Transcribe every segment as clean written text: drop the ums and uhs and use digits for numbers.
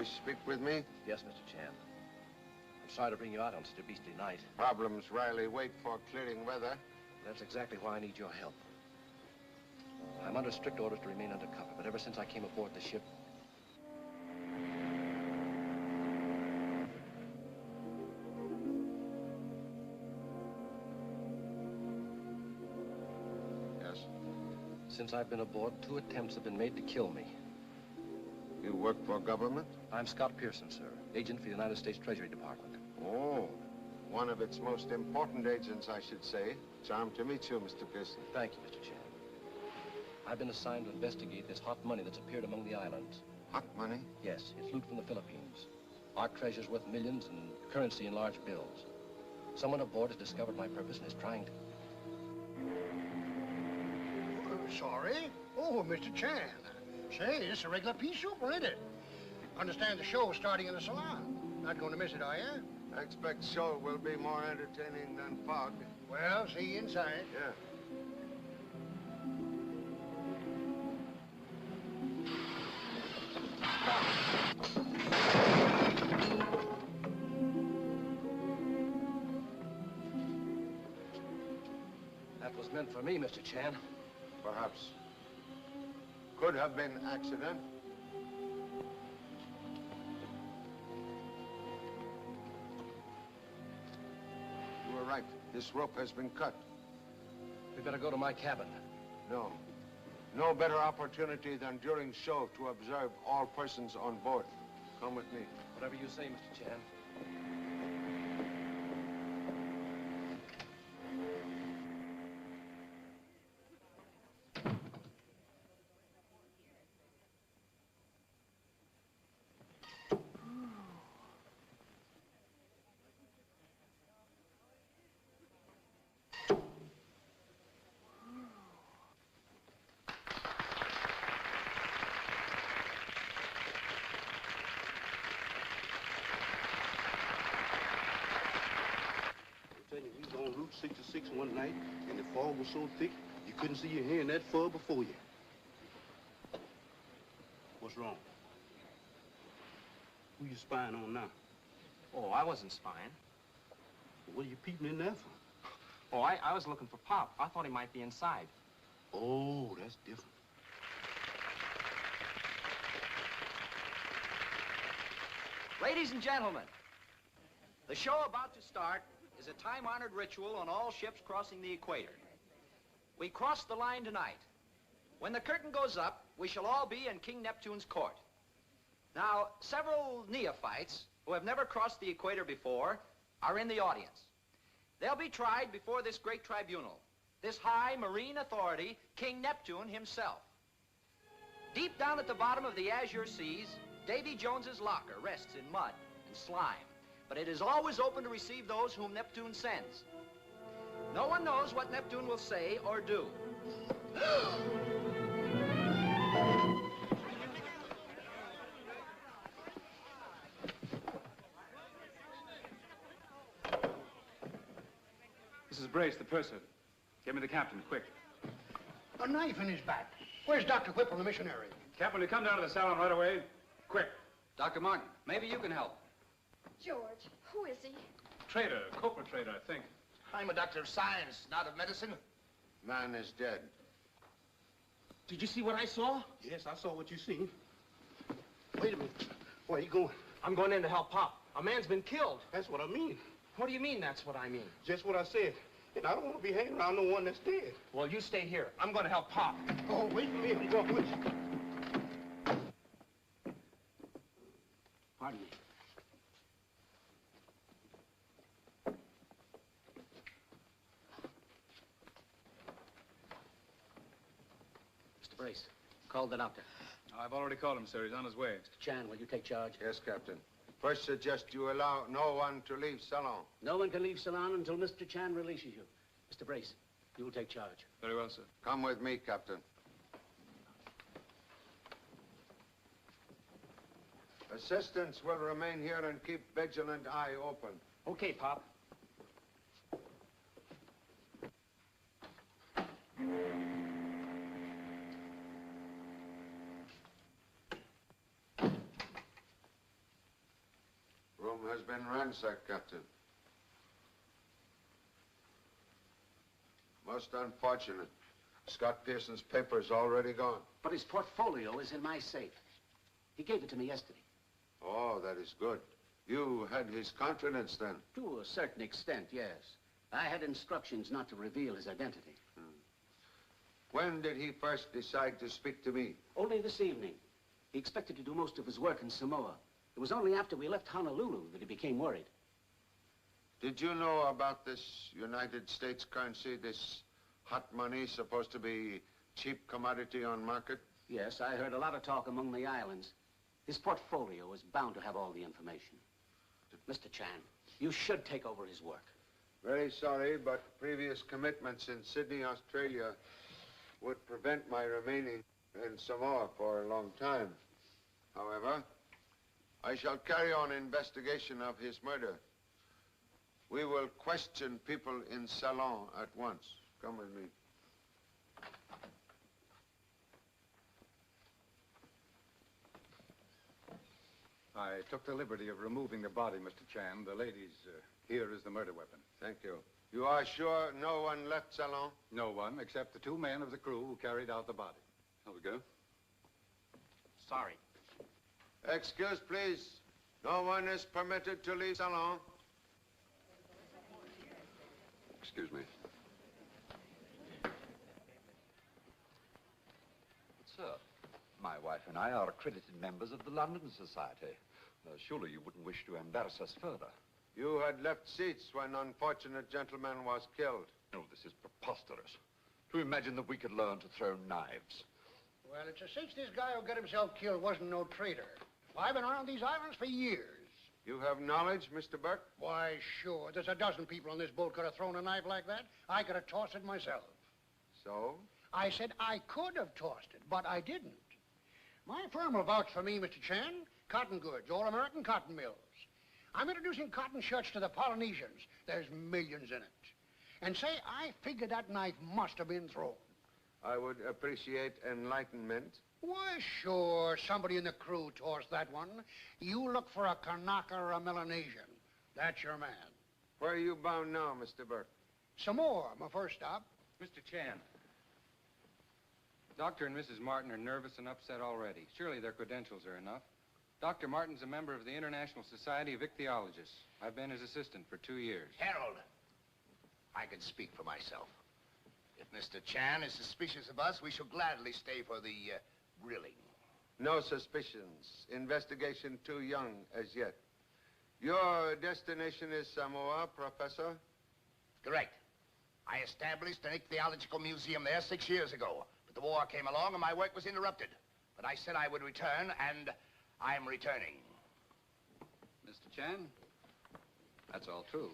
wish to speak with me? Yes, Mr. Chan. I'm sorry to bring you out on such a beastly night. Problems rarely wait for clearing weather. That's exactly why I need your help. I'm under strict orders to remain undercover, but ever since I came aboard the ship, Yes? since I've been aboard, 2 attempts have been made to kill me. You work for government? I'm Scott Pearson, sir, agent for the United States Treasury Department. Oh, one of its most important agents, I should say. Charmed to meet you, Mr. Pearson. Thank you, Mr. Chan. I've been assigned to investigate this hot money that's appeared among the islands. Hot money? Yes, it's loot from the Philippines. Our treasure's worth millions and currency in large bills. Someone aboard has discovered my purpose and is trying to... Sorry? Oh, Mr. Chan. Say, this is a regular pea souper, isn't it? Understand the show's starting in the salon. Not going to miss it, are you? I expect show will be more entertaining than fog. Well, see you inside. Yeah. That was meant for me, Mr. Chan. Perhaps. Could have been accident. You were right. This rope has been cut. We better go to my cabin. No. No better opportunity than during show to observe all persons on board. Come with me. Whatever you say, Mr. Chan. We was on Route 66 one night, and the fog was so thick, you couldn't see your hand that far before you. What's wrong? Who you spying on now? Oh, I wasn't spying. What are you peeping in there for? Oh, I was looking for Pop. I thought he might be inside. Oh, that's different. Ladies and gentlemen, the show about to start is a time-honored ritual on all ships crossing the equator. We cross the line tonight. When the curtain goes up, we shall all be in King Neptune's court. Now, several neophytes who have never crossed the equator before are in the audience. They'll be tried before this great tribunal, this high marine authority, King Neptune himself. Deep down at the bottom of the azure seas, Davy Jones's locker rests in mud and slime, but it is always open to receive those whom Neptune sends. No one knows what Neptune will say or do. This is Brace, the purser. Get me the captain, quick. A knife in his back. Where's Dr. Whipple, the missionary? Captain, will you come down to the salon right away? Quick. Dr. Martin, maybe you can help. George, who is he? Trader, copra trader, I think. I'm a doctor of science, not of medicine. Man is dead. Did you see what I saw? Yes, I saw what you seen. Wait a minute. Where you going? I'm going in to help Pop. A man's been killed. That's what I mean. What do you mean that's what I mean? Just what I said. And I don't want to be hanging around no one that's dead. Well, you stay here. I'm going to help Pop. Oh, wait a minute. I'm going with you. Pardon me. Mr. Brace, call the doctor. I've already called him, sir. He's on his way. Mr. Chan, will you take charge? Yes, Captain. First suggest you allow no one to leave salon. No one can leave Salon until Mr. Chan releases you. Mr. Brace, you will take charge. Very well, sir. Come with me, Captain. Assistants will remain here and keep vigilant eye open. Okay, Pop. has been ransacked, Captain. Most unfortunate. Scott Pearson's paper is already gone. But his portfolio is in my safe. He gave it to me yesterday. Oh, that is good. You had his confidence then? To a certain extent, yes. I had instructions not to reveal his identity. When did he first decide to speak to me? Only this evening. He expected to do most of his work in Samoa. It was only after we left Honolulu that he became worried. Did you know about this United States currency, this hot money supposed to be cheap commodity on market? Yes, I heard a lot of talk among the islands. His portfolio is bound to have all the information. Mr. Chan, you should take over his work. Very sorry, but previous commitments in Sydney, Australia would prevent my remaining in Samoa for a long time. However, I shall carry on investigation of his murder. We will question people in Salon at once. Come with me. I took the liberty of removing the body, Mr. Chan. The lady's here is the murder weapon. Thank you. You are sure no one left Salon? No one, except the 2 men of the crew who carried out the body. Here we go. Sorry. Excuse, please. No one is permitted to leave Salon. Excuse me. Sir, my wife and I are accredited members of the London Society. Surely you wouldn't wish to embarrass us further. You had left seats when unfortunate gentleman was killed. No, this is preposterous. To imagine that we could learn to throw knives. Well, it's a cinch this guy who got himself killed wasn't no traitor. I've been around these islands for years. You have knowledge, Mr. Burke? Why, sure. There's a dozen people on this boat could have thrown a knife like that. I could have tossed it myself. So? I said I could have tossed it, but I didn't. My firm will vouch for me, Mr. Chan. Cotton goods, all-American cotton mills. I'm introducing cotton shirts to the Polynesians. There's millions in it. And say, I figure that knife must have been thrown. I would appreciate enlightenment. Why, sure. Somebody in the crew tossed that one. You look for a Kanaka or a Melanesian. That's your man. Where are you bound now, Mr. Burke? Samoa, my first stop. Mr. Chan, Dr. and Mrs. Martin are nervous and upset already. Surely their credentials are enough. Dr. Martin's a member of the International Society of Ichthyologists. I've been his assistant for 2 years. Harold, I can speak for myself. If Mr. Chan is suspicious of us, we shall gladly stay for the grilling. No suspicions. Investigation too young as yet. Your destination is Samoa, Professor? Correct. I established an ichthyological museum there 6 years ago. But the war came along and my work was interrupted. But I said I would return, and I'm returning. Mr. Chan, that's all true.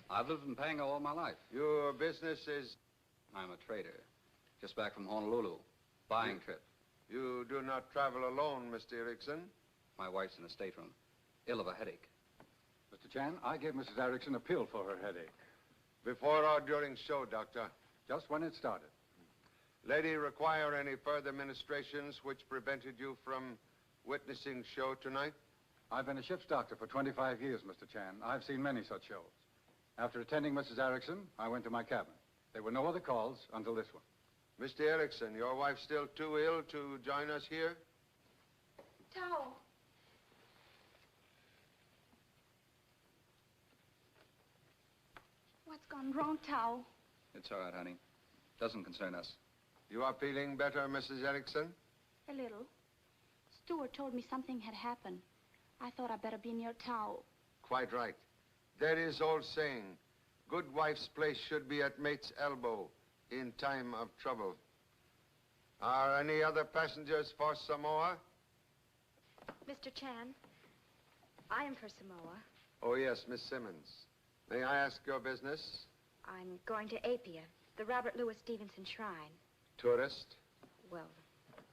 I've lived in Pango all my life. Your business is? I'm a trader. Just back from Honolulu. Buying trip. You do not travel alone, Mr. Erickson? My wife's in a stateroom. Ill of a headache. Mr. Chan, I gave Mrs. Erickson a pill for her headache. Before or during show, Doctor? Just when it started. Lady, require any further ministrations which prevented you from witnessing show tonight? I've been a ship's doctor for 25 years, Mr. Chan. I've seen many such shows. After attending Mrs. Erickson, I went to my cabin. There were no other calls until this one. Mr. Erickson, your wife still too ill to join us here? Tao. What's gone wrong, Tao? It's all right, honey. Doesn't concern us. You are feeling better, Mrs. Erickson? A little. Stuart told me something had happened. I thought I'd better be near Tao. Quite right. There is old saying, good wife's place should be at mate's elbow in time of trouble. Are any other passengers for Samoa? Mr. Chan, I am for Samoa. Oh, yes, Miss Simmons. May I ask your business? I'm going to Apia, the Robert Louis Stevenson Shrine. Tourist? Well,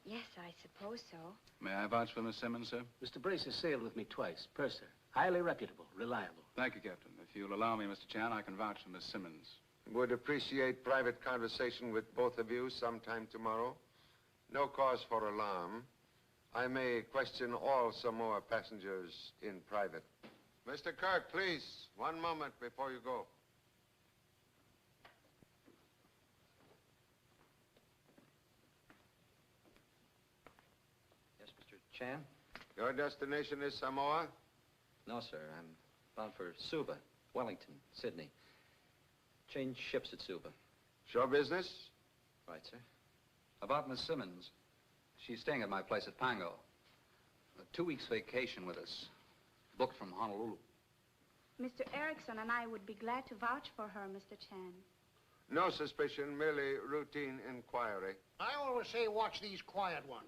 yes, I suppose so. May I vouch for Miss Simmons, sir? Mr. Brace has sailed with me twice. Purser. Highly reputable, reliable. Thank you, Captain. If you'll allow me, Mr. Chan, I can vouch for Miss Simmons. Would appreciate private conversation with both of you sometime tomorrow. No cause for alarm. I may question all Samoa passengers in private. Mr. Kirk, please, one moment before you go. Yes, Mr. Chan? Your destination is Samoa? No, sir. I'm bound for Suva, Wellington, Sydney. Change ships at Suva. Show business? Right, sir. About Miss Simmons. She's staying at my place at Pango. A 2 weeks vacation with us. Booked from Honolulu. Mr. Erickson and I would be glad to vouch for her, Mr. Chan. No suspicion, merely routine inquiry. I always say watch these quiet ones.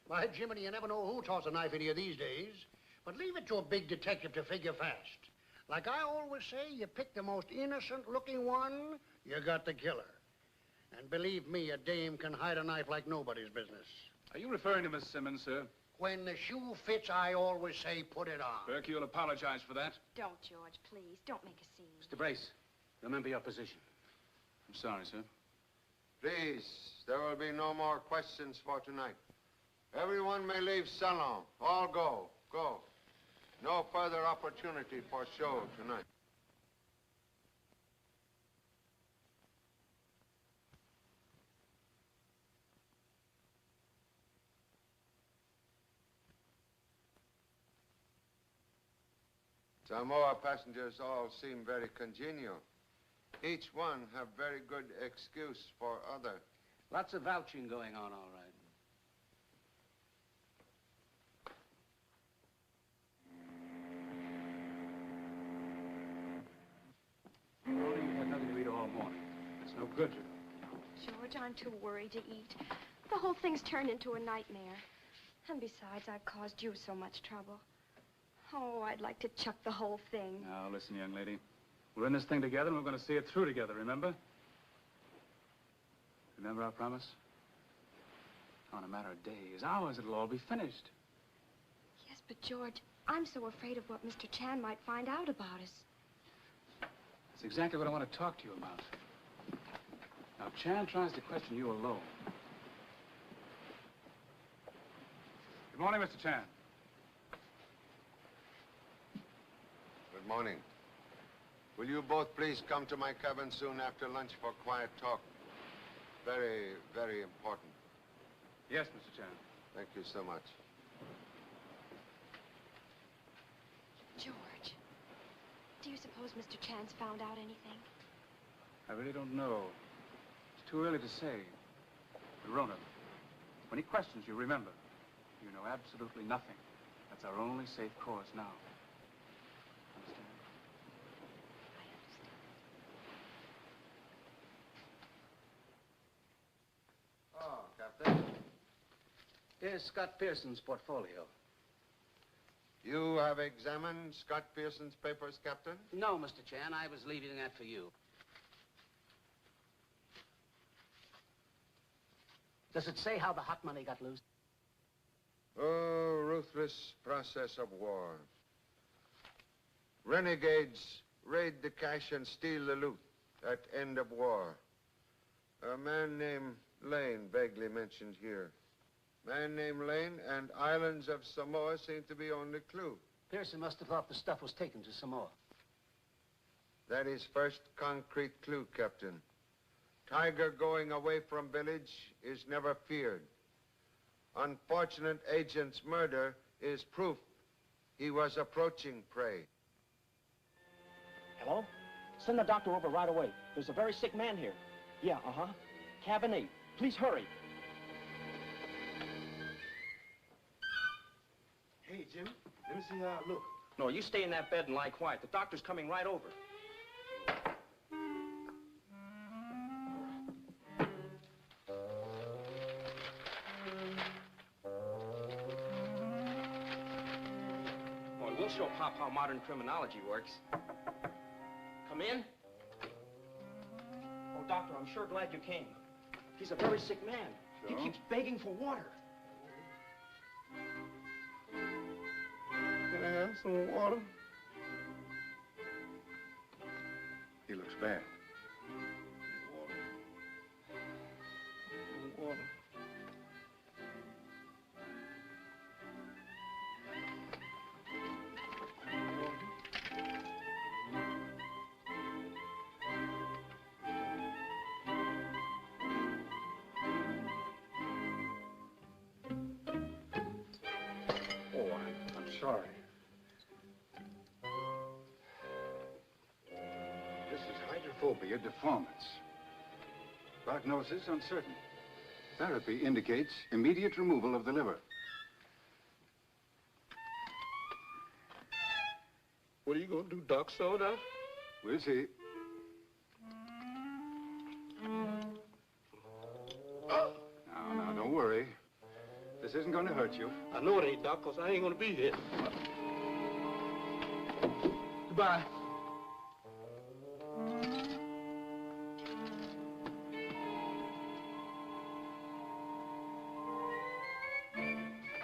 By Jiminy, you never know who toss a knife into you these days. But leave it to a big detective to figure fast. Like I always say, you pick the most innocent-looking one, you got the killer. And believe me, a dame can hide a knife like nobody's business. Are you referring to Miss Simmons, sir? When the shoe fits, I always say put it on. Burke, you'll apologize for that. Don't, George, please. Don't make a scene. Mr. Brace, remember your position. I'm sorry, sir. Please, there will be no more questions for tonight. Everyone may leave salon. All go. Go. No further opportunity for show tonight. Samoa passengers all seem very congenial. Each one have very good excuse for other. Lots of vouching going on, all right. Only you had nothing to eat all morning. It's no good. George, I'm too worried to eat. The whole thing's turned into a nightmare. And besides, I've caused you so much trouble. Oh, I'd like to chuck the whole thing. Now, listen, young lady. We're in this thing together, and we're going to see it through together, remember? Remember our promise? Oh, in a matter of days, hours, it'll all be finished. Yes, but George, I'm so afraid of what Mr. Chan might find out about us. That's exactly what I want to talk to you about. Now, if Chan tries to question you alone. Good morning, Mr. Chan. Good morning. Will you both please come to my cabin soon after lunch for quiet talk? Very, very important. Yes, Mr. Chan. Thank you so much. George, do you suppose Mr. Chan's found out anything? I really don't know. It's too early to say. But Rona, when he questions you, remember, you know absolutely nothing. That's our only safe course now. Understand? Oh, Captain. Here's Scott Pearson's portfolio. You have examined Scott Pearson's papers, Captain? No, Mr. Chan, I was leaving that for you. Does it say how the hot money got loose? Oh, ruthless process of war. Renegades raid the cache and steal the loot at end of war. A man named Lane vaguely mentioned here. Man named Lane and islands of Samoa seem to be only clue. Pearson must have thought the stuff was taken to Samoa. That is first concrete clue, Captain. Tiger going away from village is never feared. Unfortunate agent's murder is proof he was approaching prey. Hello? Send the doctor over right away. There's a very sick man here. Yeah, uh-huh. Cabin 8. Please hurry. Hey, Jim, let me see how I look. No, you stay in that bed and lie quiet. The doctor's coming right over. Boy, we'll show Pop how modern criminology works. Come in. Oh, doctor, I'm sure glad you came. He's a very sick man. Sure. He keeps begging for water. Can I have some water? He looks bad. Water. sorry. This is hydrophobia deformans. Prognosis uncertain. Therapy indicates immediate removal of the liver. What are you going to do, Doc? Soda? We'll see. Now, don't worry. This isn't going to hurt you. I know it ain't, Doc, because I ain't going to be here. Goodbye.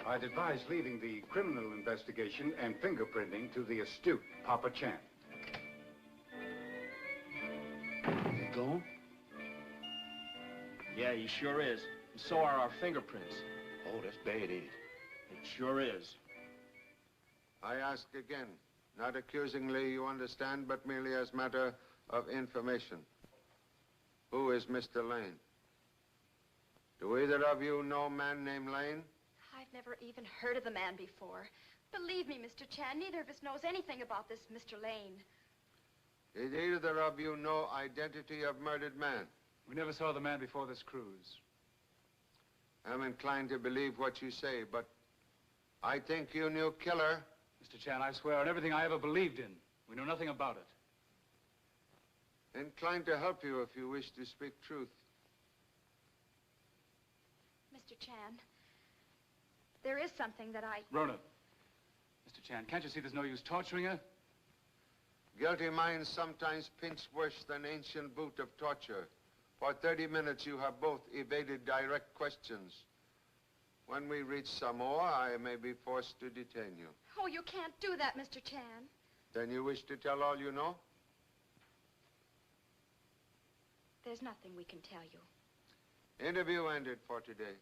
I'd advise leaving the criminal investigation and fingerprinting to the astute Papa Chan. Is he gone? Yeah, he sure is. And so are our fingerprints. Oh, that's bad, ain't it? It sure is. I ask again, not accusingly, you understand, but merely as matter of information. Who is Mr. Lane? Do either of you know a man named Lane? I've never even heard of the man before. Believe me, Mr. Chan, neither of us knows anything about this Mr. Lane. Did either of you know identity of murdered man? We never saw the man before this cruise. I'm inclined to believe what you say, but I think you knew Killer. Mr. Chan, I swear on everything I ever believed in. We know nothing about it. Inclined to help you if you wish to speak truth. Mr. Chan, there is something that I... Rona. Mr. Chan, can't you see there's no use torturing her? Guilty minds sometimes pinch worse than ancient boot of torture. For 30 minutes, you have both evaded direct questions. When we reach Samoa, I may be forced to detain you. Oh, you can't do that, Mr. Chan. Then you wish to tell all you know? There's nothing we can tell you. Interview ended for today.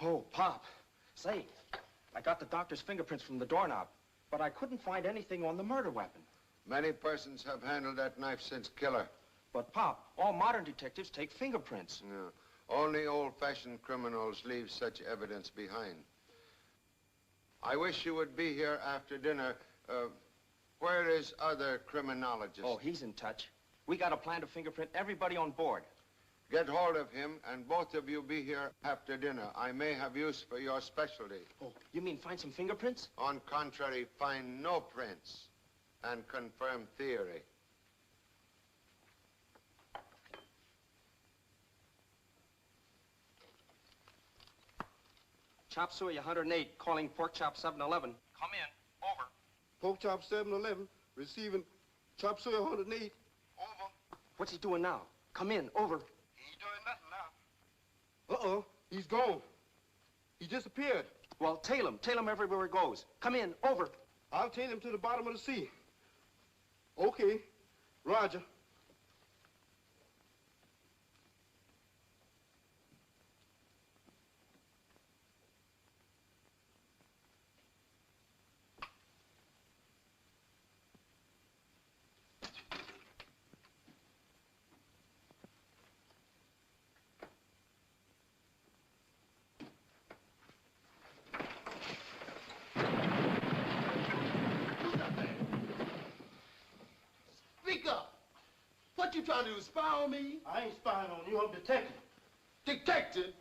Oh, Pop. Say, I got the doctor's fingerprints from the doorknob, but I couldn't find anything on the murder weapon. Many persons have handled that knife since Killer. But, Pop, all modern detectives take fingerprints. No. Only old-fashioned criminals leave such evidence behind. I wish you would be here after dinner. Where is other criminologist? Oh, he's in touch. We got a plan to fingerprint everybody on board. Get hold of him, and both of you be here after dinner. I may have use for your specialty. Oh, you mean find some fingerprints? On contrary, find no prints and confirm theory. Chop suey 108, calling pork chop 711. Come in. Over. Pork chop 711, receiving chop suey 108. Over. What's he doing now? Come in. Over. He ain't doing nothing now. Uh-oh. He's gone. He disappeared. Well, tail him. Tail him everywhere he goes. Come in. Over. I'll tail him to the bottom of the sea. Okay. Roger. What you trying to do, spy on me? I ain't spying on you, I'm detective. Detective?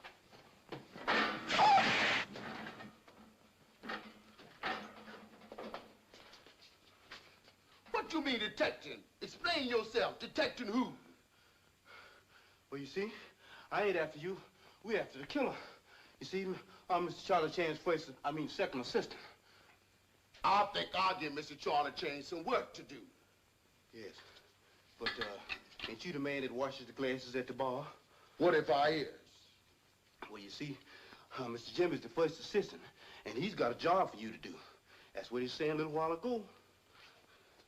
What you mean detecting? Explain yourself. Detecting who? Well, you see, I ain't after you. We're after the killer. You see, I'm Mr. Charlie Chan's second assistant. I think I'll give Mr. Charlie Chan some work to do. Yes. But, ain't you the man that washes the glasses at the bar? What if I is? Well, you see, Mr. Jim is the first assistant, and he's got a job for you to do. That's what he was saying a little while ago.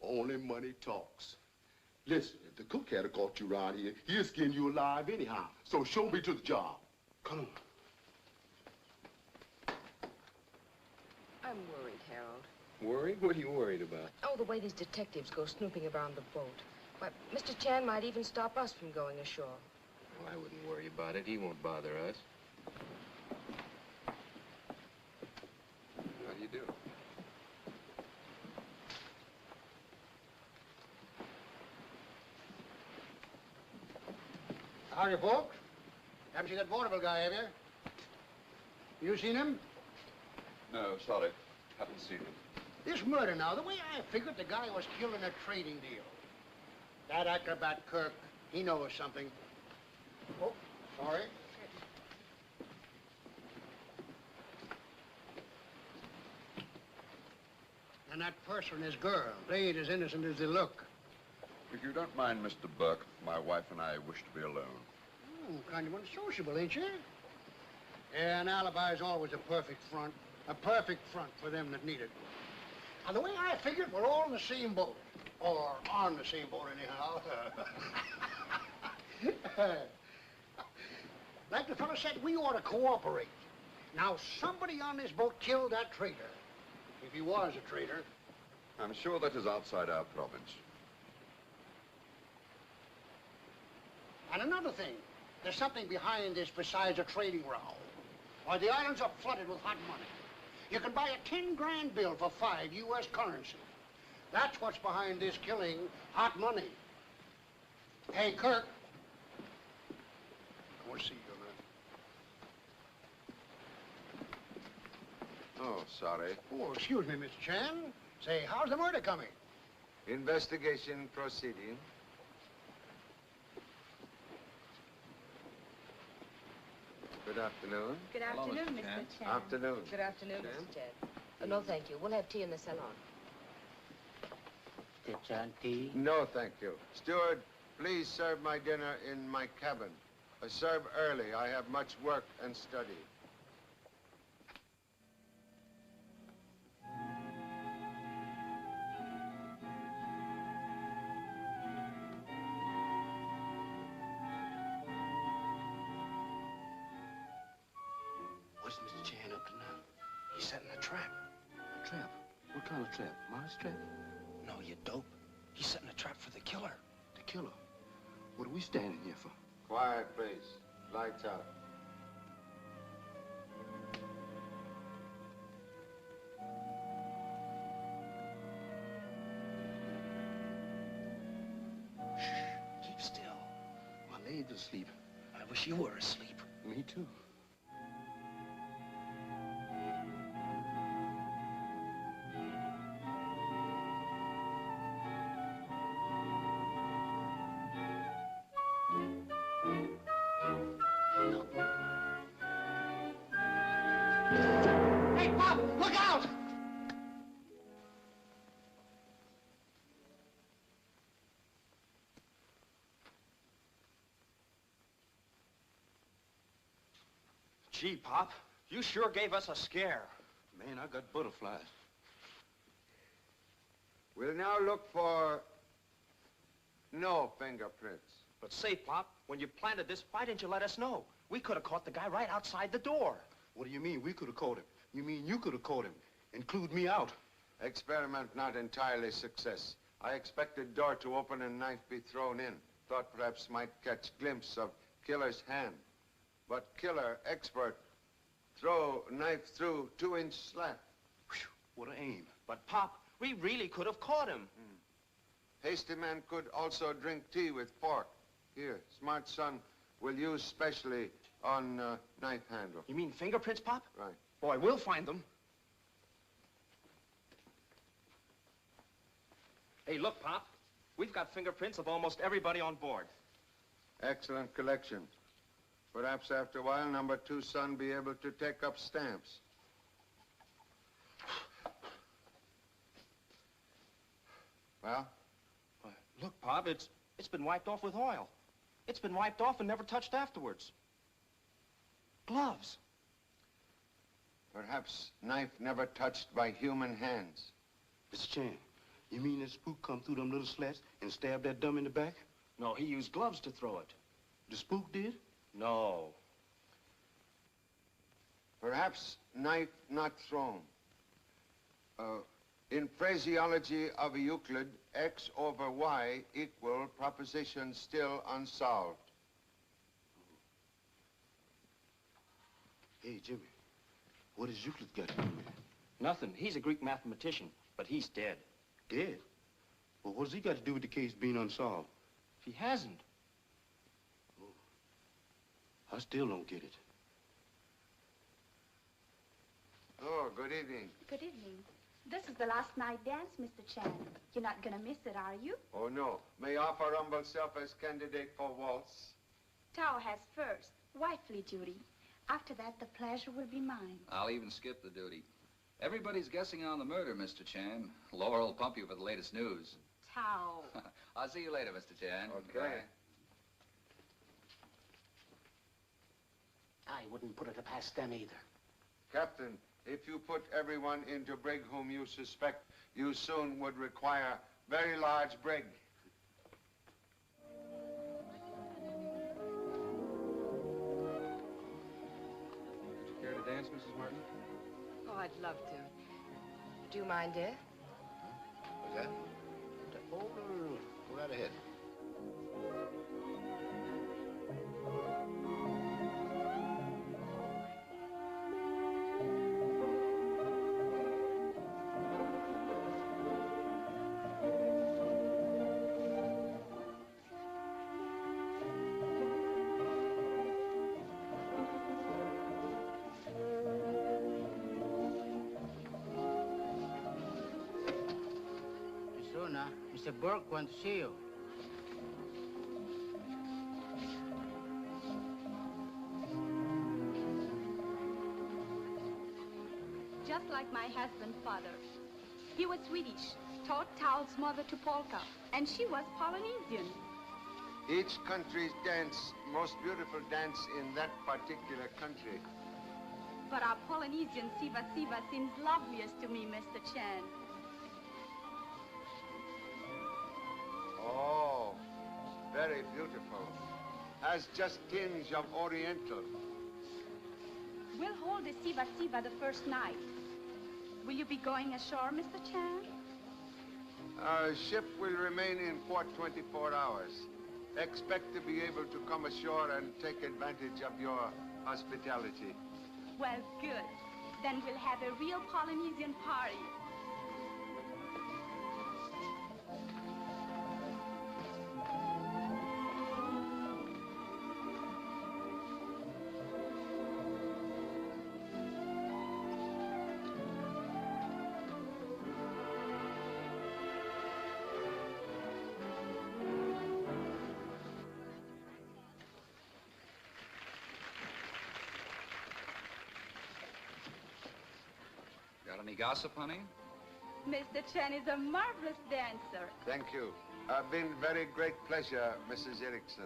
Only money talks. Listen, if the cook had caught you around here, he'll skin you alive anyhow. So show me to the job. Come on. I'm worried, Harold. Worried? What are you worried about? Oh, the way these detectives go snooping around the boat. Why, Mr. Chan might even stop us from going ashore. Well, I wouldn't worry about it. He won't bother us. How do you do? Howdy, folks. Haven't seen that vaudeville guy, have you? You seen him? No, sorry. Haven't seen him. This murder now, the way I figured, the guy was killed in a trading deal. That acrobat Kirk, he knows something. Oh, sorry. And that person, his girl, they ain't as innocent as they look. If you don't mind, Mr. Burke, my wife and I wish to be alone. Kind of unsociable, ain't you? Yeah, an alibi's always a perfect front. A perfect front for them that need it. Now, the way I figured, we're all in the same boat. Or on the same boat, anyhow. Like the fellow said, we ought to cooperate. Now, somebody on this boat killed that traitor. If he was a traitor. I'm sure that is outside our province. And another thing, there's something behind this besides a trading row. Why, the islands are flooded with hot money. You can buy a 10-grand bill for 5 U.S. currency. That's what's behind this killing, hot money. Hey, Kirk. I want to see you, man. Oh, sorry. Oh, excuse me, Mr. Chan. Say, how's the murder coming? Investigation proceeding. Good afternoon. Good afternoon, Mr. Chan. Afternoon. Good afternoon, Mr. Chan. No, thank you. We'll have tea in the salon. Mr. Chan, tea? No, thank you. Steward, please serve my dinner in my cabin. Serve early. I have much work and study. What's Mr. Chan up to now? He's setting a trap. A trap? What kind of trap? Mouse trap? No, you dope. He's setting a trap for the killer. The killer? What are we standing here for? Quiet, please. Lights out. Shh. Keep still. My lady's asleep. I wish you were asleep. Me too. Hey, Bob, look out! Gee, Pop, you sure gave us a scare. Man, I got butterflies. We'll now look for no fingerprints. But say, Pop, when you planted this, why didn't you let us know? We could have caught the guy right outside the door. What do you mean, we could have caught him? You mean you could have caught him? Include me out. Experiment not entirely success. I expected door to open and knife be thrown in. Thought perhaps might catch glimpse of killer's hand. But killer, expert, throw knife through 2-inch slat. Whew, what an aim. But, Pop, we really could have caught him. Hasty man could also drink tea with fork. Here, smart son will use specially on knife handle. You mean fingerprints, Pop? Right. Boy, we'll find them. Hey, look, Pop. We've got fingerprints of almost everybody on board. Excellent collection. Perhaps after a while, number 2 son be able to take up stamps. Well? Look, Pop, it's been wiped off with oil. It's been wiped off and never touched afterwards. Gloves. Perhaps knife never touched by human hands. Mr. Chan, you mean that spook come through them little slats and stabbed that dumb in the back? No, he used gloves to throw it. The spook did? No. Perhaps knife not thrown. In phraseology of Euclid, x over y equal proposition still unsolved. Hey, Jimmy, what has Euclid got to do with it? Nothing. He's a Greek mathematician, but he's dead. Dead? Well, what has he got to do with the case being unsolved? He hasn't. I still don't get it. Oh, good evening. Good evening. This is the last night dance, Mr. Chan. You're not gonna miss it, are you? Oh, no. May offer humble self as candidate for waltz. Tao has first, wifely duty. After that, the pleasure will be mine. I'll even skip the duty. Everybody's guessing on the murder, Mr. Chan. Laura will pump you for the latest news. Tao. I'll see you later, Mr. Chan. Okay. Bye. I wouldn't put it past them either. Captain, if you put everyone into brig whom you suspect, you soon would require very large brig. Would you care to dance, Mrs. Martin? Oh, I'd love to. Do you mind, dear? What's that? Oh, no. Go right ahead. Mr. Burke wants to see you. Just like my husband, father. He was Swedish, taught Tao's mother to polka, and she was Polynesian. Each country's dance, most beautiful dance in that particular country. But our Polynesian Siva Siva seems loveliest to me, Mr. Chan. Oh, very beautiful. Has just tinge of Oriental. We'll hold the Siva Siva the first night. Will you be going ashore, Mr. Chan? Our ship will remain in port 24 hours. Expect to be able to come ashore and take advantage of your hospitality. Well, good. Then we'll have a real Polynesian party. Got any gossip, honey? Mr. Chen is a marvelous dancer. Thank you. Been very great pleasure, Mrs. Erickson.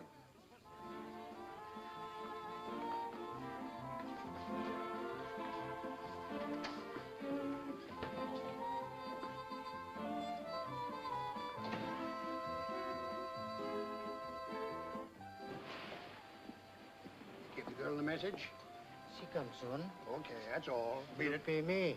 Give the girl the message? She comes soon. Okay, that's all. Beat it. Pay me.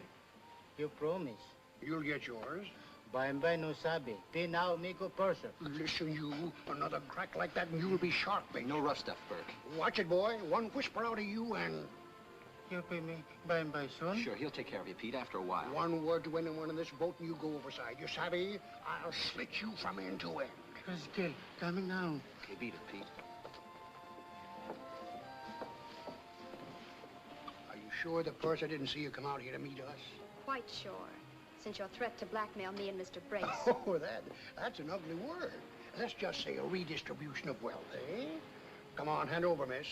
You promise. You'll get yours. By and by no sabi. Pay now, make a person. Listen, you. Another crack like that and you'll be sharping. No rough stuff, Burke. Watch it, boy. One whisper out of you and... You pay me by and by soon? Sure, he'll take care of you, Pete, after a while. One word to anyone in this boat and you go overside. You savvy? I'll slit you from end to end. Still coming down. Okay, beat it, Pete. Are you sure the purser didn't see you come out here to meet us? Quite sure, since your threat to blackmail me and Mr. Brace. Oh, that's an ugly word. Let's just say a redistribution of wealth, eh? Come on, hand over, miss.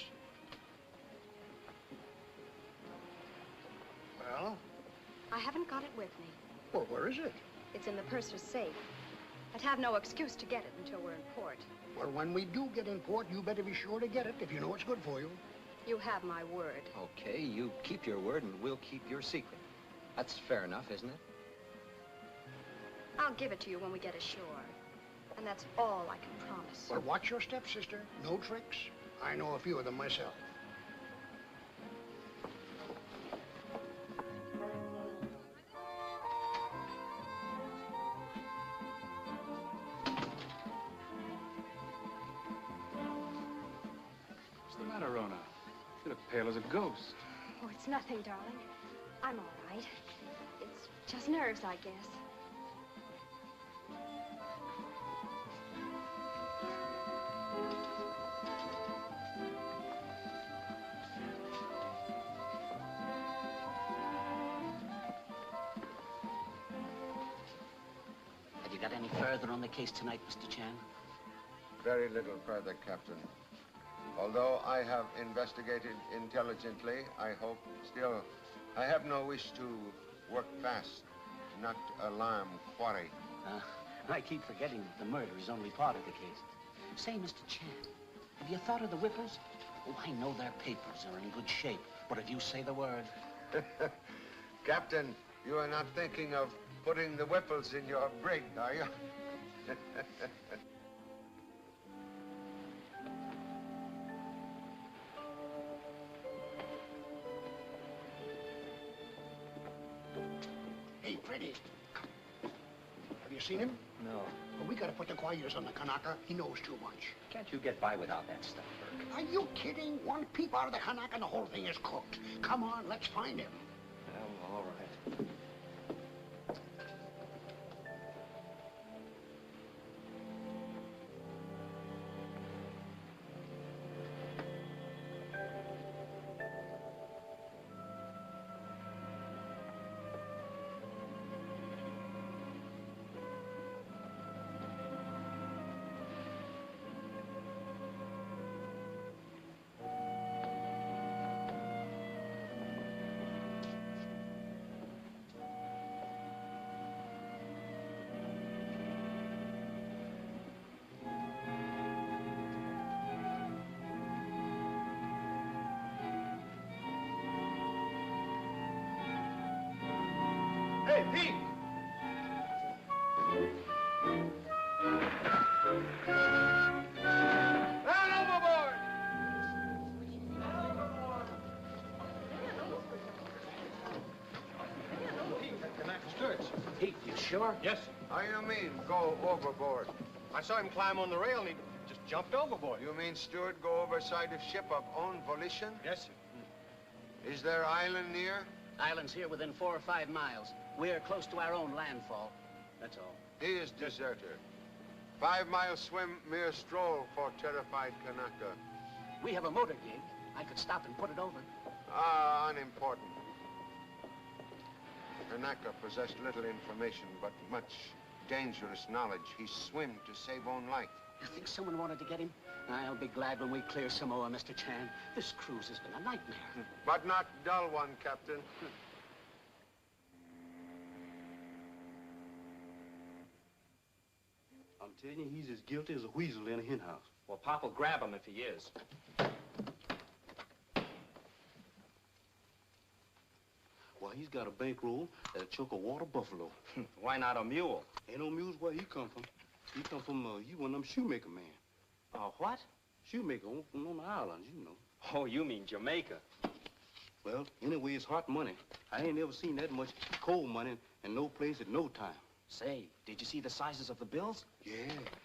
Well? I haven't got it with me. Well, where is it? It's in the purser's safe. I'd have no excuse to get it until we're in port. Well, when we do get in port, you better be sure to get it if you know it's good for you. You have my word. Okay, you keep your word and we'll keep your secret. That's fair enough, isn't it? I'll give it to you when we get ashore. And that's all I can promise. Well, watch your step, sister. No tricks. I know a few of them myself. pale as a ghost. Oh, it's nothing, darling. I'm all right. It's just nerves, I guess. Have you got any further on the case tonight, Mr. Chan? Very little further, Captain. Although I have investigated intelligently, I hope still, I have no wish to work fast, not alarm quarry. I keep forgetting that the murder is only part of the case. Say, Mr. Chan, have you thought of the whippers? Oh, I know their papers are in good shape, but if you say the word... Captain, you are not thinking of putting the Whipples in your brig, are you? Hey, Freddie. Have you seen him? No. Well, we gotta put the quieters on the Kanaka. He knows too much. Can't you get by without that stuff, Burke? Are you kidding? One peep out of the Kanaka and the whole thing is cooked. Come on, let's find him. Well, all right. Hey, Pete! Man overboard! Pete, you sure? Yes, sir. How you mean, go overboard? I saw him climb on the rail and he just jumped overboard. You mean steward go overside of ship of own volition? Yes, sir. Is there island near? Island's here within 4 or 5 miles. We're close to our own landfall. That's all. He is deserter. 5-mile swim, mere stroll for terrified Kanaka. We have a motor gig. I could stop and put it over. Ah, unimportant. Kanaka possessed little information, but much dangerous knowledge. He swam to save own life. You think someone wanted to get him? I'll be glad when we clear Samoa, Mr. Chan. This cruise has been a nightmare. But not dull one, Captain. I'm telling you, he's as guilty as a weasel in a hen house. Well, Pop will grab him if he is. Well, he's got a bankroll that'll choke a water buffalo. Why not a mule? Ain't no mules where he come from. He come from, he one of them shoemaker man. What? Shoemaker on the islands, you know. Oh, you mean Jamaica. Well, anyway, it's hot money. I ain't never seen that much cold money in no place at no time. Say, did you see the sizes of the bills? Yeah,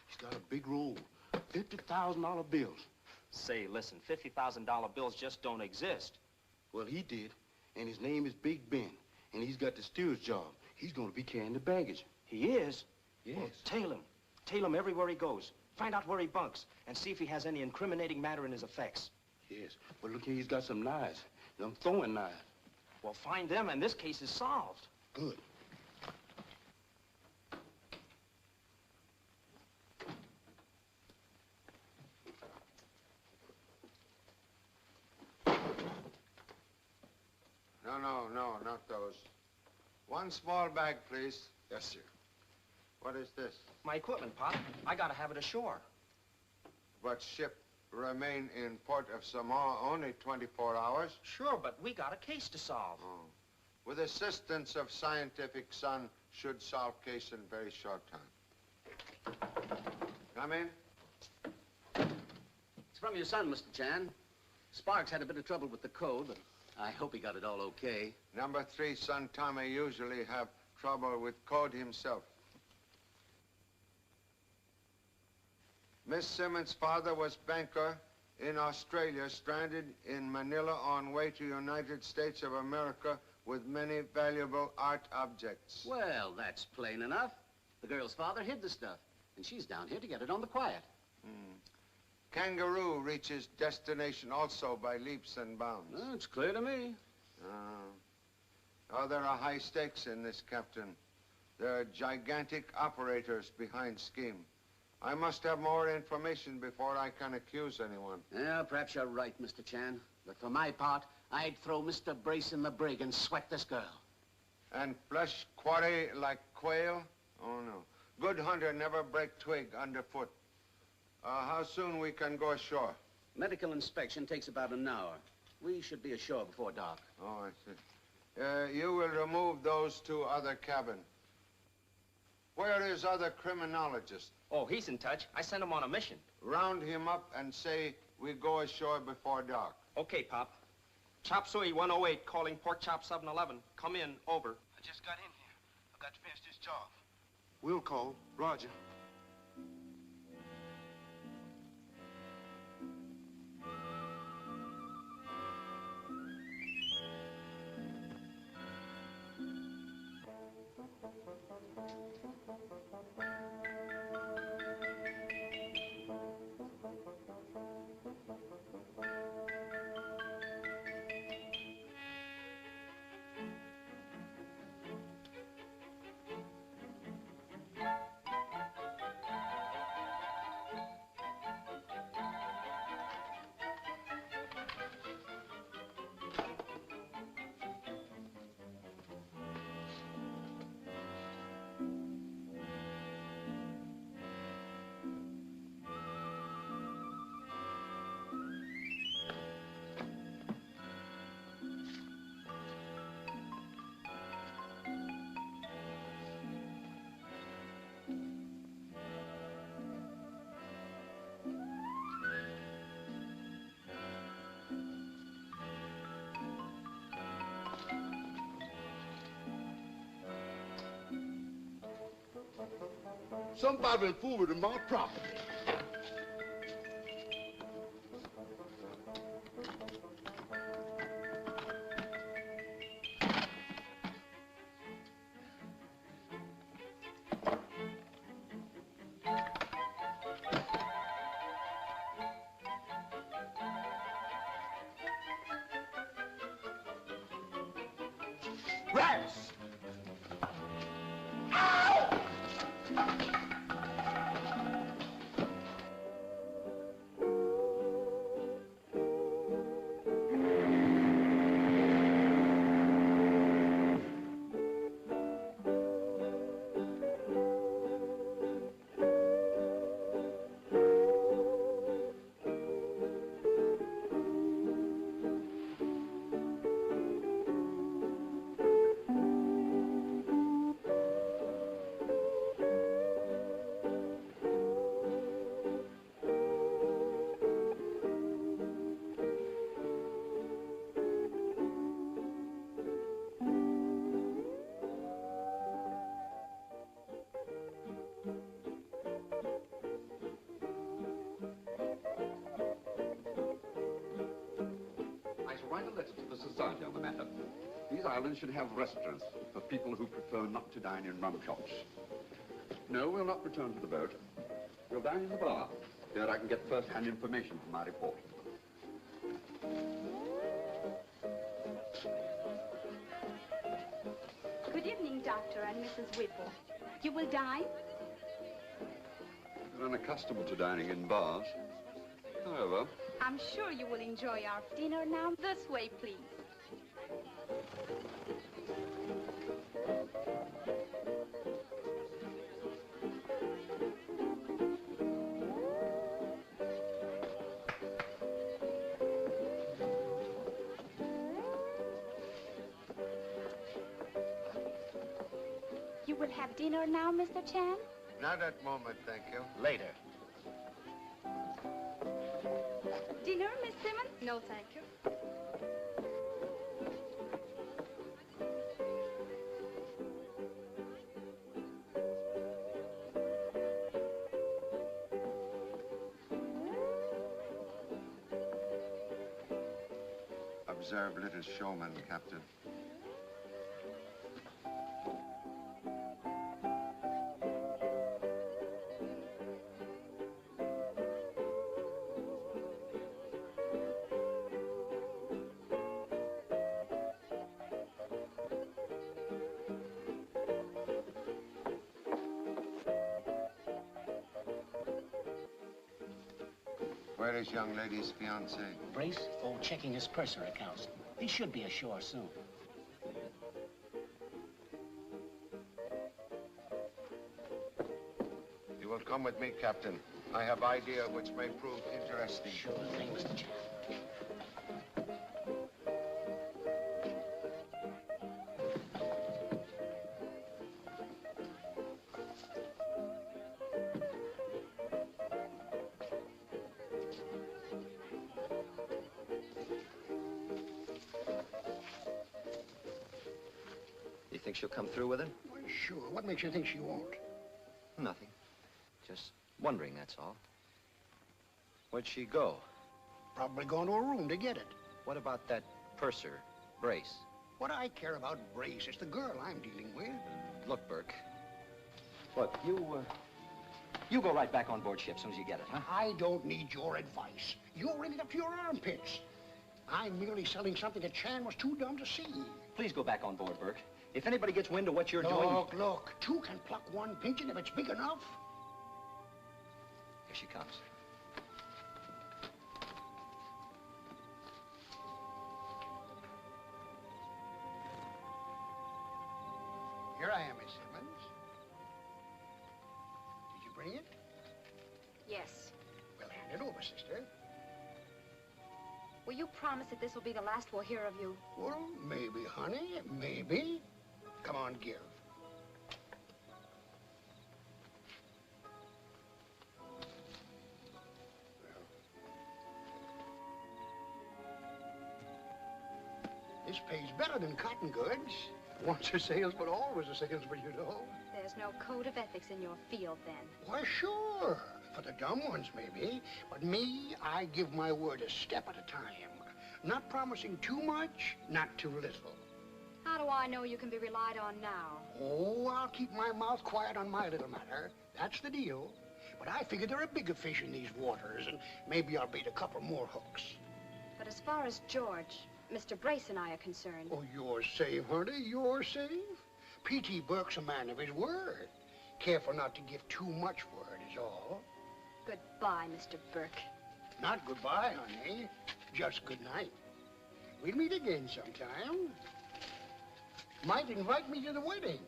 he's got a big roll. $50,000 bills. Say, listen, $50,000 bills just don't exist. Well, he did, and his name is Big Ben, and he's got the steward's job. He's gonna be carrying the baggage. He is? Yes. Well, tail him. Tail him everywhere he goes. Find out where he bunks, and see if he has any incriminating matter in his effects. Yes, but look here, he's got some knives. Them throwing knives. Well, find them, and this case is solved. Good. No, not those. One small bag, please. Yes, sir. What is this? My equipment, Pop. I gotta have it ashore. But ship remain in port of Samoa only 24 hours? Sure, but we got a case to solve. Oh. With assistance of scientific son, should solve case in very short time. Come in. It's from your son, Mr. Chan. Sparks had a bit of trouble with the code, but I hope he got it all okay. Number 3, son Tommy, usually have trouble with code himself. Miss Simmons' father was banker, in Australia, stranded in Manila on way to United States of America with many valuable art objects. Well, that's plain enough. The girl's father hid the stuff, and she's down here to get it on the quiet. Kangaroo reaches destination also by leaps and bounds. Oh, it's clear to me. Oh, there are high stakes in this, Captain. There are gigantic operators behind scheme. I must have more information before I can accuse anyone. Yeah, perhaps you're right, Mr. Chan. But for my part, I'd throw Mr. Brace in the brig and sweat this girl. And flesh quarry like quail? Oh, no. Good hunter never break twig underfoot. How soon we can go ashore? Medical inspection takes about an hour. We should be ashore before dark. Oh, I see. You will remove those two other cabin. Where is other criminologist? Oh, he's in touch. I sent him on a mission. Round him up and say we go ashore before dark. Okay, Pop. Chop Suey 108 calling Pork Chop 711. Come in, over. I just got in here. I've got to finish this job. Will call. Roger. Somebody fooled with my property. Rats! I shall write a letter to the society on the matter. These islands should have restaurants for people who prefer not to dine in rum shops. No, we'll not return to the boat. We'll dine in the bar. There I can get first-hand information for my report. Good evening, Doctor and Mrs. Whipple. You will dine? We're unaccustomed to dining in bars. However, I'm sure you will enjoy our dinner now. This way, please. You will have dinner now, Mr. Chan? Not at moment, thank you. Later. Dinner, Miss Simmons? No, thank you. observe little showman, Captain. Where is young lady's fiancé? Brace? Oh, checking his purser accounts. He should be ashore soon. You will come with me, Captain. I have idea which may prove interesting. Sure thing, Mr. Chan. You think she'll come through with it? Well, sure. What makes you think she won't? Nothing. Just wondering, that's all. Where'd she go? Probably gone to a room to get it. What about that purser, Brace? What I care about Brace is the girl I'm dealing with. Look, Burke. Look, you go right back on board ship as soon as you get it, huh? I don't need your advice. You're in it up to your armpits. I'm merely selling something that Chan was too dumb to see. Please go back on board, Burke. If anybody gets wind of what you're doing... Look. Two can pluck one pigeon if it's big enough. Here she comes. Here I am, Miss Simmons. Did you bring it? Yes. Well, hand it over, sister. Will you promise that this will be the last we'll hear of you? Well, maybe, honey, maybe. Come on, give. This pays better than cotton goods. Once a salesman, always a salesman, you know. There's no code of ethics in your field, then. Why, sure. For the dumb ones, maybe. But me, I give my word a step at a time. Not promising too much, not too little. How do I know you can be relied on now? Oh, I'll keep my mouth quiet on my little matter. That's the deal. But I figure there are bigger fish in these waters, and maybe I'll bait a couple more hooks. But as far as George, Mr. Brace and I are concerned... Oh, you're safe, honey, you're safe. P.T. Burke's a man of his word. Careful not to give too much word is all. Goodbye, Mr. Burke. Not goodbye, honey. Just good night. We'll meet again sometime. Might invite me to the wedding.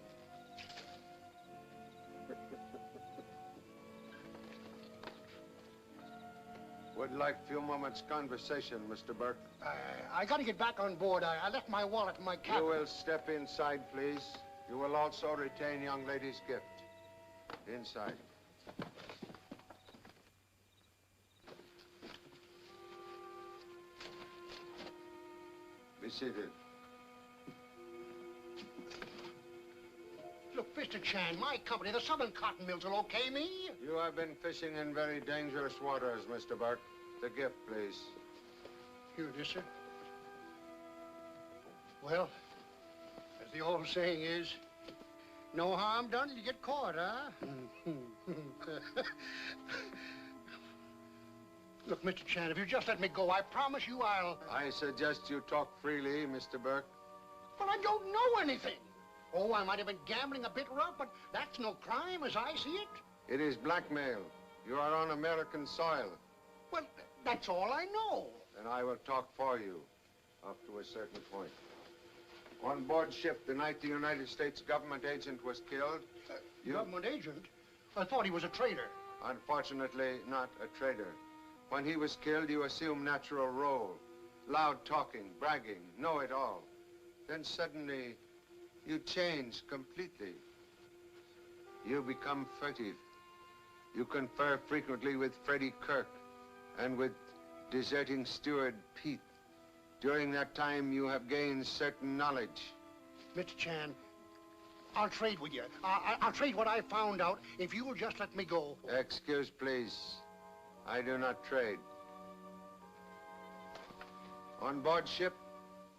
Would like a few moments' conversation, Mr. Burke. I gotta get back on board. I left my wallet in my cabin. You will step inside, please. You will also retain young lady's gift. Inside. Be seated. Look, Mr. Chan, my company, the Southern Cotton Mills, will okay me. You have been fishing in very dangerous waters, Mr. Burke. The gift, please. Here it is, sir. Well, as the old saying is, no harm done till you get caught, huh? Look, Mr. Chan, if you just let me go, I promise you I'll... I suggest you talk freely, Mr. Burke. Well, I don't know anything. Oh, I might have been gambling a bit rough, but that's no crime as I see it. It is blackmail. You are on American soil. Well, that's all I know. Then I will talk for you, up to a certain point. On board ship, the night the United States government agent was killed... Government agent? I thought he was a traitor. Unfortunately, not a traitor. When he was killed, you assumed natural role. Loud talking, bragging, know-it-all. Then suddenly, you change completely. You become furtive. You confer frequently with Freddie Kirk and with deserting steward Pete. During that time, you have gained certain knowledge. Mr. Chan, I'll trade with you. I'll trade what I found out if you'll just let me go. Excuse, please. I do not trade. On board ship,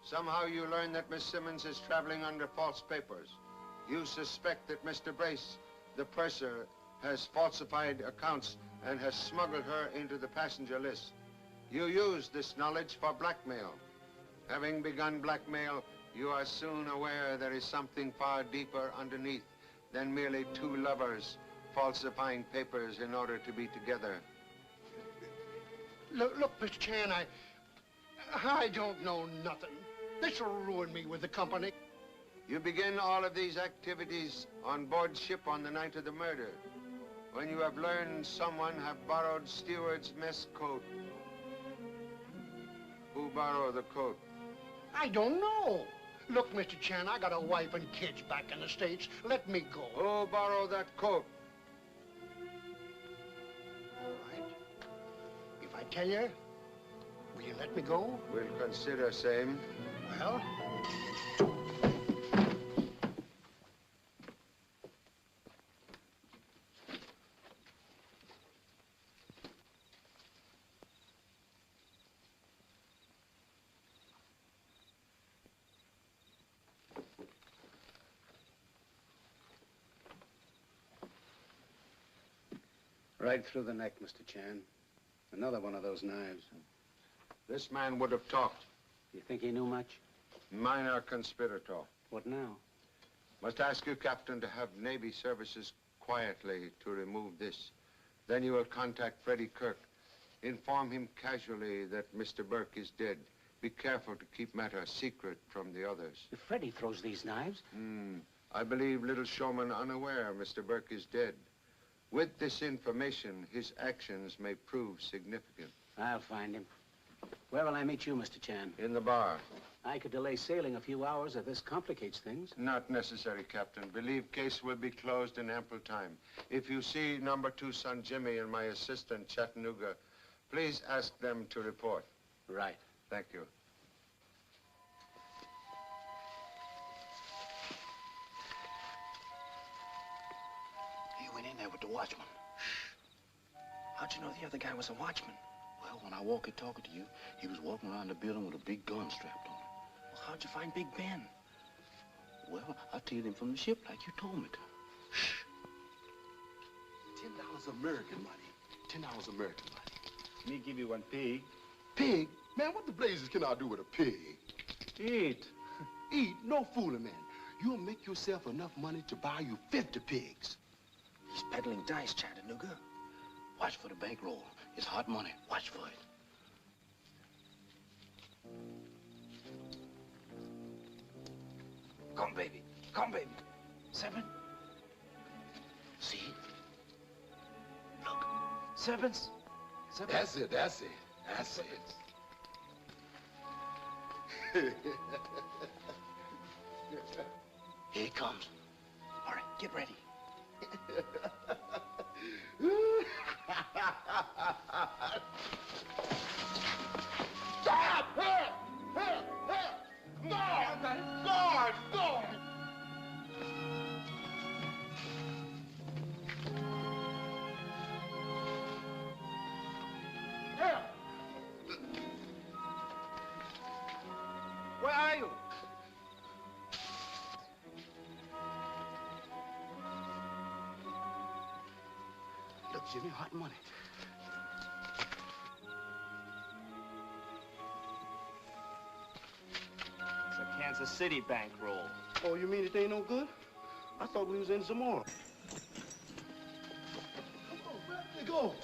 Somehow you learn that Miss Simmons is traveling under false papers. You suspect that Mr. Brace, the purser, has falsified accounts and has smuggled her into the passenger list. You use this knowledge for blackmail. Having begun blackmail, you are soon aware there is something far deeper underneath than merely two lovers falsifying papers in order to be together. Look, Mr. Chan, I don't know nothing. This will ruin me with the company. You begin all of these activities on board ship on the night of the murder, when you have learned someone have borrowed steward's mess coat. Who borrowed the coat? I don't know. Look, Mr. Chan, I got a wife and kids back in the States. Let me go. Who borrowed that coat? All right. If I tell you, will you let me go? We'll consider same. Well? Right through the neck, Mr. Chan. Another one of those knives. This man would have talked. You think he knew much? Minor conspirator. What now? Must ask you, Captain, to have Navy services quietly to remove this. Then you will contact Freddie Kirk. Inform him casually that Mr. Burke is dead. Be careful to keep matters secret from the others. If Freddie throws these knives? I believe little showman unaware Mr. Burke is dead. With this information, his actions may prove significant. I'll find him. Where will I meet you, Mr. Chan? In the bar. I could delay sailing a few hours if this complicates things. Not necessary, Captain. Believe case will be closed in ample time. If you see number 2 son Jimmy and my assistant Chattanooga, please ask them to report. Right. Thank you. He went in there with the watchman. Shh. How'd you know the other guy was a watchman? Well, when I walkie-talkie to you, he was walking around the building with a big gun strapped on him. Well, how'd you find Big Ben? Well, I tailed him from the ship like you told me to. Shh. $10 American money. $10 American money. Me give you 1 pig. Pig? Man, what the blazes can I do with a pig? Eat. Eat? No fooling, man. You'll make yourself enough money to buy you 50 pigs. He's peddling dice, Chattanooga. Watch for the bankroll. It's hot money. Watch for it. Come, baby. Come, baby. 7. See? Look. 7s. 7. That's it, that's it. That's it. Here he comes. All right, get ready. Stop! Help! Help! Help! Guard! Guard! Guard! Help! Where are you? Look, Jimmy, hot money. It's a Kansas City bankroll. Oh, you mean it ain't no good? I thought we was in some more. Oh, where did they go?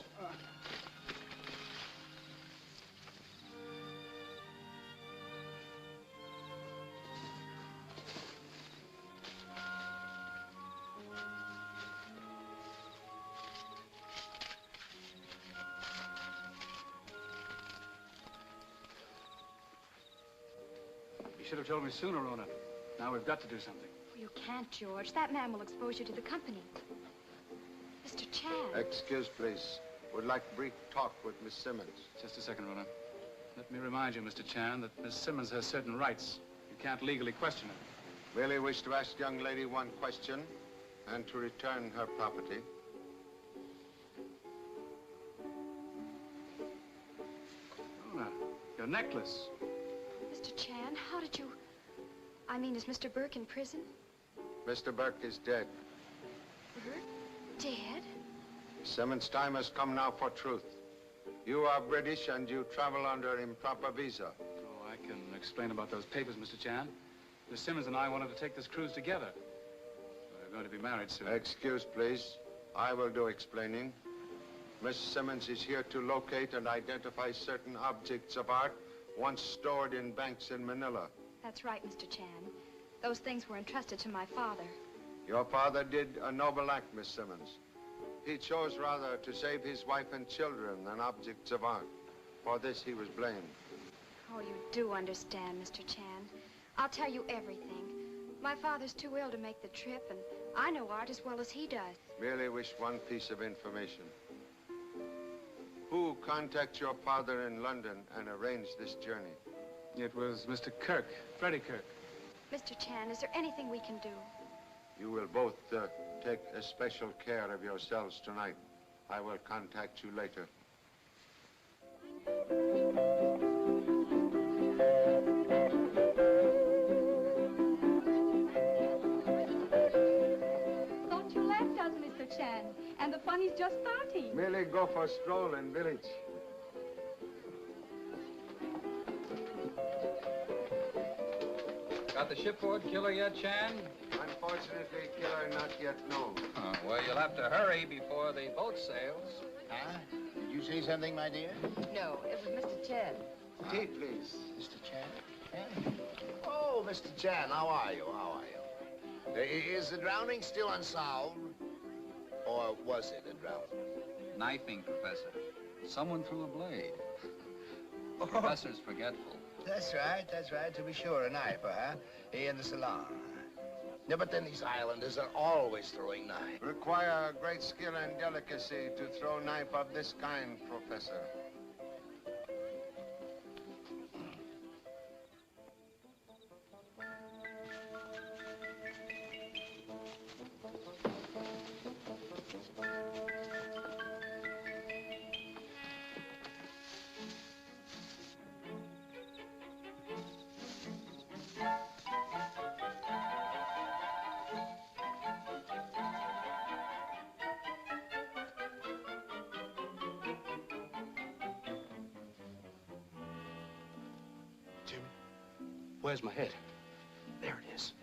You should have told me sooner, Rona. Now we've got to do something. You can't, George. That man will expose you to the company. Mr. Chan. Excuse, please. Would like brief talk with Miss Simmons. Just a second, Rona. Let me remind you, Mr. Chan, that Miss Simmons has certain rights. You can't legally question her. Merely wish to ask young lady one question and to return her property. Rona, your necklace. Mr. Chan, how did you... I mean, is Mr. Burke in prison? Mr. Burke is dead. Burke? Dead? Simmons' time has come now for truth. You are British and you travel under improper visa. Oh, I can explain about those papers, Mr. Chan. Miss Simmons and I wanted to take this cruise together. We're going to be married soon. Excuse, please. I will do explaining. Miss Simmons is here to locate and identify certain objects of art once stored in banks in Manila. That's right, Mr. Chan. Those things were entrusted to my father. Your father did a noble act, Miss Simmons. He chose rather to save his wife and children than objects of art. For this he was blamed. Oh, you do understand, Mr. Chan. I'll tell you everything. My father's too ill to make the trip, and I know art as well as he does. Merely wish one piece of information. Who contacted your father in London and arranged this journey? It was Mr. Kirk, Freddie Kirk. Mr. Chan, is there anything we can do? You will both take especial care of yourselves tonight. I will contact you later. Don't you laugh, does Mr. Chan? And the fun is just starting. Merely go for a stroll in village. Got the shipboard killer yet, Chan? Unfortunately, killer not yet known. Oh, well, you'll have to hurry before the boat sails. Huh? Did you say something, my dear? No, it was Mr. Chan. Tea, please. Mr. Chan? Oh, Mr. Chan, how are you? How are you? Is the drowning still unsolved? Or was it a drowning? Knifing, Professor. Someone threw a blade. Oh. The professor's forgetful. That's right, to be sure, a knife, huh? In the salon. Yeah, but then these islanders are always throwing knives. Require great skill and delicacy to throw knife of this kind, Professor. Jimmy, where's my head? There it is.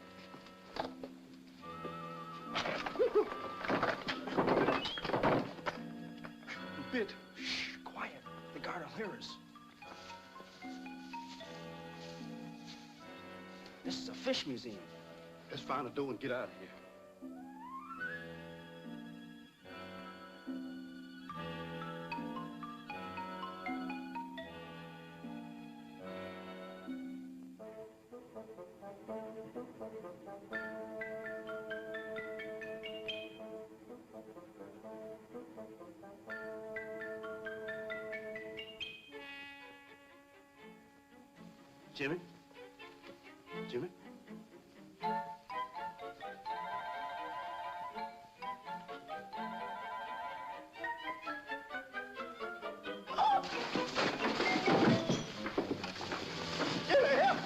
Bit. Shh, quiet. The guard will hear us. This is a fish museum. Let's find a door and get out of here. Jimmy? Jimmy? Jimmy, help!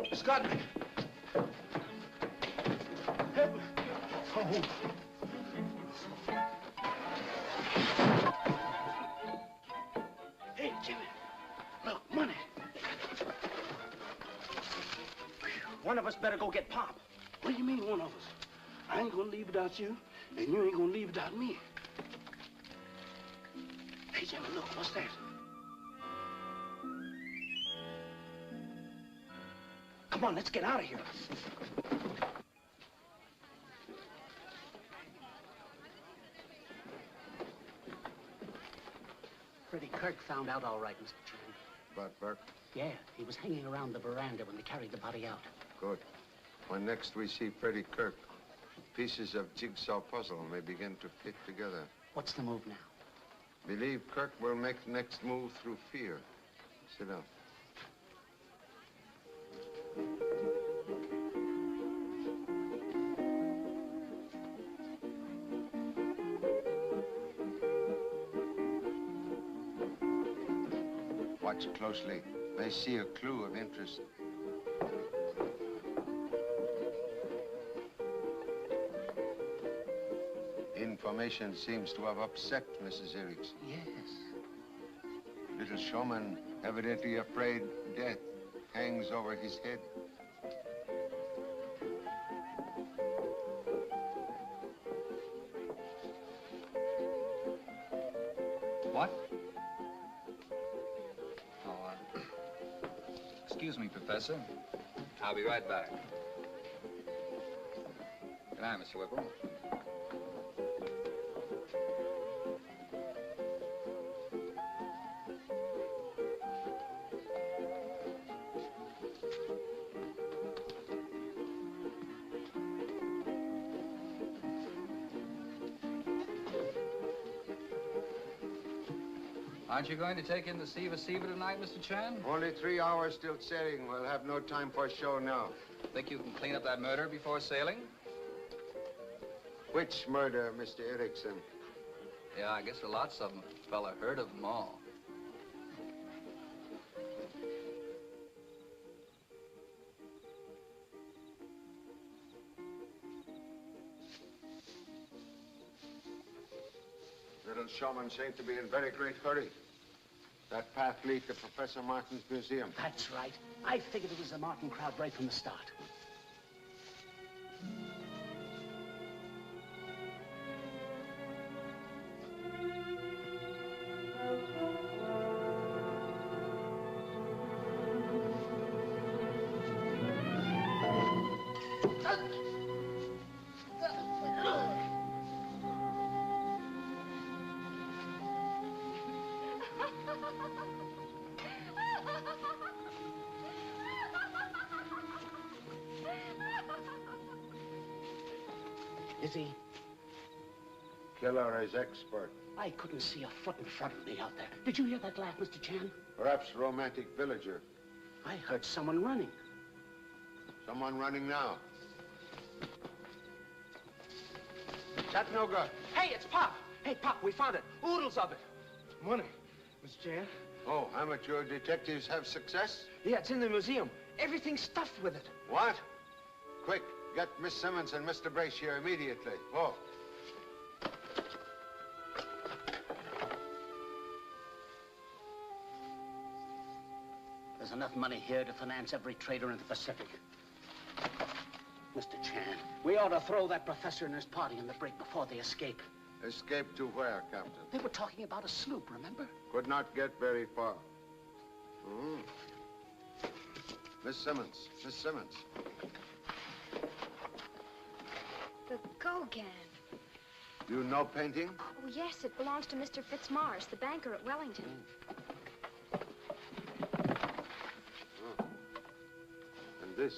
It's got me. Help me. Oh. Hey, Jimmy. Look, money. One of us better go get Pop. What do you mean, one of us? I ain't gonna leave without you, and you ain't gonna leave without me. Hey, Jimmy, look, what's that? Come on, let's get out of here. Freddie Kirk found out all right, Mr. Chan. But, Burke? Yeah, he was hanging around the veranda when they carried the body out. Good. When next we see Freddie Kirk, pieces of jigsaw puzzle may begin to fit together. What's the move now? Believe Kirk will make the next move through fear. Sit down. Watch closely. May see a clue of interest. Information seems to have upset Mrs. Erickson. Yes. Little showman, evidently afraid death hangs over his head. What? Oh, excuse me, Professor. I'll be right back. Good night, Mr. Whipple. Aren't you going to take in the Siva tonight, Mr. Chan? Only 3 hours still sailing. We'll have no time for a show now. Think you can clean up that murder before sailing? Which murder, Mr. Erickson? Yeah, I guess lots of them. Fella heard of them all. Little showman seemed to be in very great hurry. That path lead to Professor Martin's museum. That's right. I figured it was the Martin crowd right from the start. Is he? Killer is expert. I couldn't see a foot in front of me out there. Did you hear that laugh, Mr. Chan? Perhaps romantic villager. I heard someone running. Someone running now. Chattanooga. Hey, it's Pop. Hey, Pop, we found it. Oodles of it. Money, Mr. Chan. Oh, amateur detectives have success? Yeah, it's in the museum. Everything's stuffed with it. What? Quick, get Miss Simmons and Mr. Brace here immediately. Oh. There's enough money here to finance every trader in the Pacific. Mr. Chan, we ought to throw that professor and his party in the brig before they escape. Escape to where, Captain? They were talking about a sloop, remember? Could not get very far. Miss Simmons. Miss Simmons. The Gauguin. You know painting? Oh, yes, it belongs to Mr. Fitzmaurice, the banker at Wellington. And this?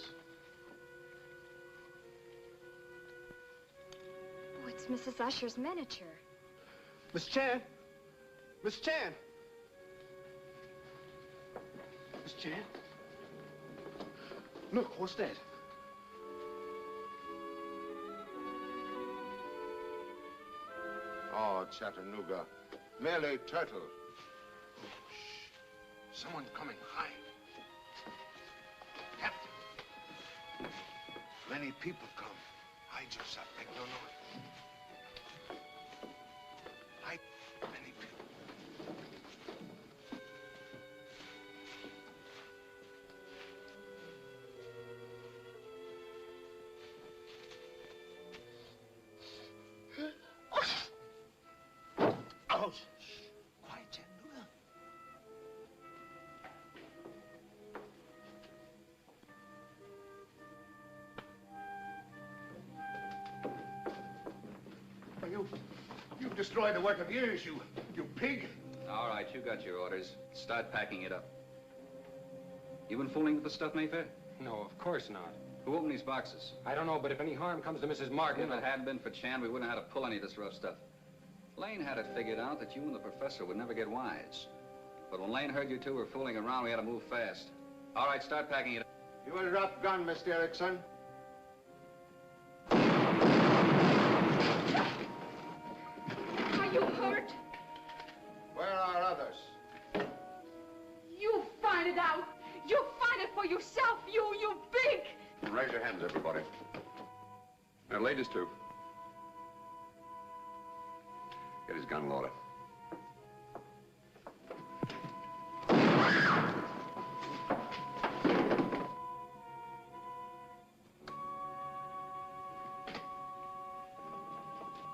Oh, it's Mrs. Usher's miniature. Miss Chan. Miss Chan. Miss Chan. Look, what's that? Oh, Chattanooga. Merely turtle. Oh, shh. Someone coming. Hide. Captain. Many people come. Hide yourself. Make no noise. Hide. Many people. Oh, shh. Quiet, Chattanooga. You've destroyed the work of years, you pig. All right, you got your orders. Start packing it up. You been fooling with the stuff, Mayfair? No, of course not. Who opened these boxes? I don't know, but if any harm comes to Mrs. Martin... If it hadn't been for Chan, we wouldn't have had to pull any of this rough stuff. Lane had it figured out that you and the professor would never get wise. But when Lane heard you two were fooling around, we had to move fast. All right, start packing it. You will drop gun, Mr. Erickson. Are you hurt? Where are others? You find it out. You find it for yourself, you big. Raise your hands, everybody. Now, ladies, too. Get his gun loaded.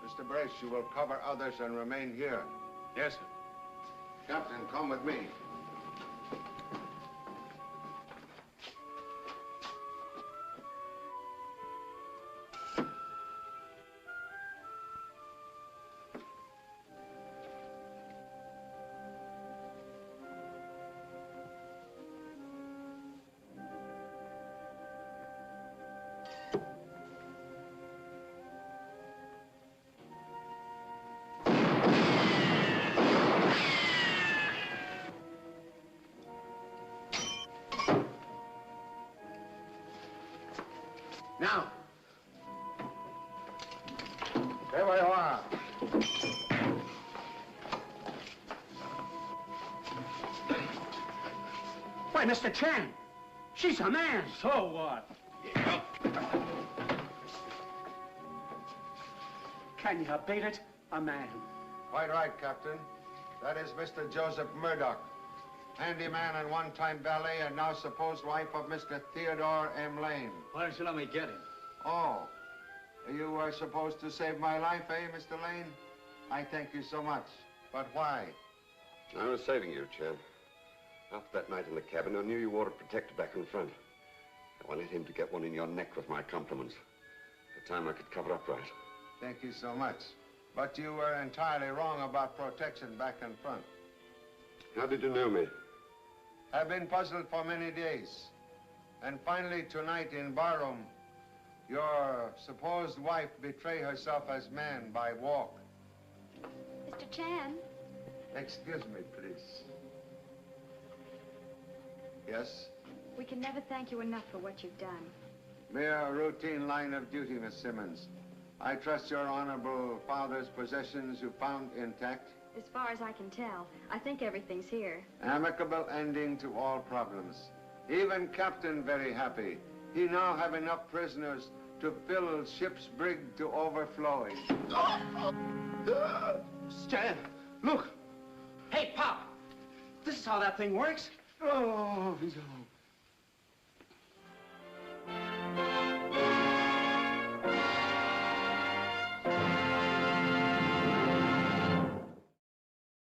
Mr. Brace, you will cover others and remain here. Yes, sir. Captain, come with me. Now. There we are. Why, Mr. Chan, she's a man. So what? Can you beat it? A man. Quite right, Captain. That is Mr. Joseph Murdoch, handyman and one-time valet and now supposed wife of Mr. Theodore M. Lane. Why don't you let me get him? Oh, you were supposed to save my life, eh, Mr. Lane? I thank you so much. But why? I was saving you, Chan. After that night in the cabin, I knew you wore a protector back and front. I wanted him to get one in your neck with my compliments. At the time I could cover up right. Thank you so much. But you were entirely wrong about protection back and front. How did you know me? I've been puzzled for many days. And finally, tonight in barroom, your supposed wife betrayed herself as man by walk. Mr. Chan. Excuse me, please. Yes? We can never thank you enough for what you've done. Mere routine line of duty, Miss Simmons. I trust your honorable father's possessions you found intact. As far as I can tell, I think everything's here. Amicable ending to all problems. Even Captain very happy. He now have enough prisoners to fill ship's brig to overflowing. Stan, look. Hey, Pop. This is how that thing works. Oh,